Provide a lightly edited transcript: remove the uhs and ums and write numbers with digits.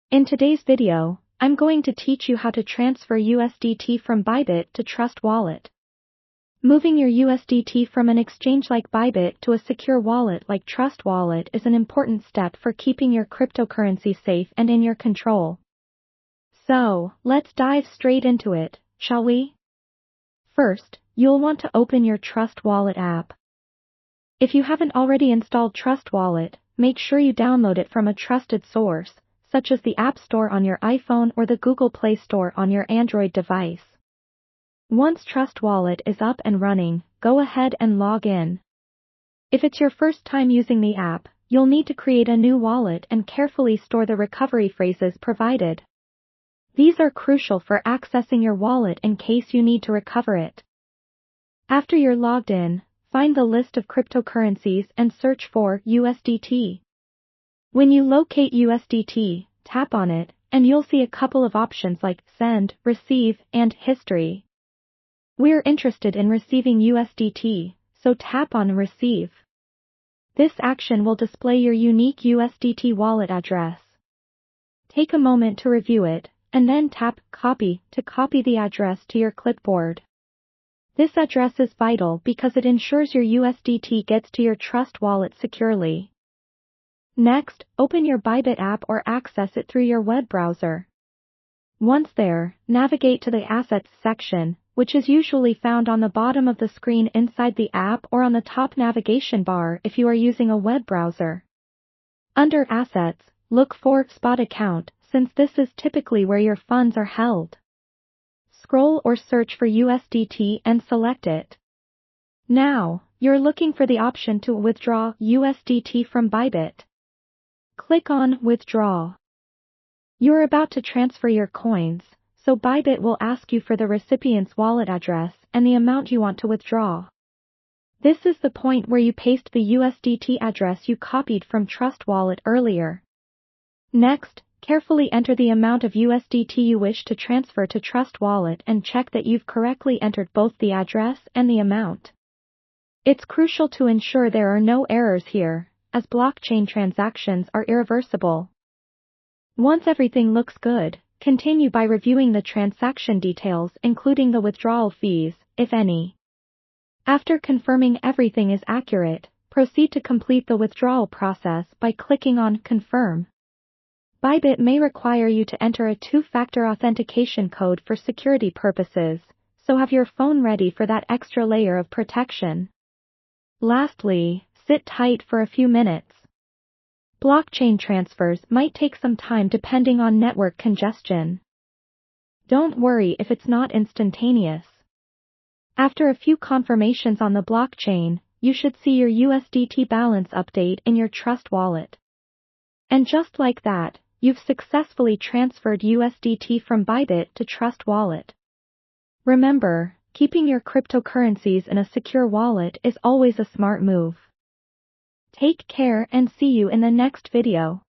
In today's video, I'm going to teach you how to transfer USDT from Bybit to Trust Wallet. Moving your USDT from an exchange like Bybit to a secure wallet like Trust Wallet is an important step for keeping your cryptocurrency safe and in your control. So, let's dive straight into it, shall we? First, you'll want to open your Trust Wallet app. If you haven't already installed Trust Wallet, make sure you download it from a trusted source, such as the App Store on your iPhone or the Google Play Store on your Android device. Once Trust Wallet is up and running, go ahead and log in. If it's your first time using the app, you'll need to create a new wallet and carefully store the recovery phrases provided. These are crucial for accessing your wallet in case you need to recover it. After you're logged in, find the list of cryptocurrencies and search for USDT. When you locate USDT, tap on it, and you'll see a couple of options like Send, Receive, and History. We're interested in receiving USDT, so tap on Receive. This action will display your unique USDT wallet address. Take a moment to review it, and then tap Copy to copy the address to your clipboard. This address is vital because it ensures your USDT gets to your Trust Wallet securely. Next, open your Bybit app or access it through your web browser. Once there, navigate to the Assets section, which is usually found on the bottom of the screen inside the app or on the top navigation bar if you are using a web browser. Under Assets, look for Spot Account, since this is typically where your funds are held. Scroll or search for USDT and select it. Now, you're looking for the option to withdraw USDT from Bybit. Click on Withdraw. You're about to transfer your coins, so Bybit will ask you for the recipient's wallet address and the amount you want to withdraw. This is the point where you paste the USDT address you copied from Trust Wallet earlier. Next, carefully enter the amount of USDT you wish to transfer to Trust Wallet and check that you've correctly entered both the address and the amount. It's crucial to ensure there are no errors here, as blockchain transactions are irreversible. Once everything looks good, continue by reviewing the transaction details including the withdrawal fees, if any. After confirming everything is accurate, proceed to complete the withdrawal process by clicking on Confirm. Bybit may require you to enter a two-factor authentication code for security purposes, so have your phone ready for that extra layer of protection. Lastly, sit tight for a few minutes. Blockchain transfers might take some time depending on network congestion. Don't worry if it's not instantaneous. After a few confirmations on the blockchain, you should see your USDT balance update in your Trust Wallet. And just like that, you've successfully transferred USDT from Bybit to Trust Wallet. Remember, keeping your cryptocurrencies in a secure wallet is always a smart move. Take care and see you in the next video.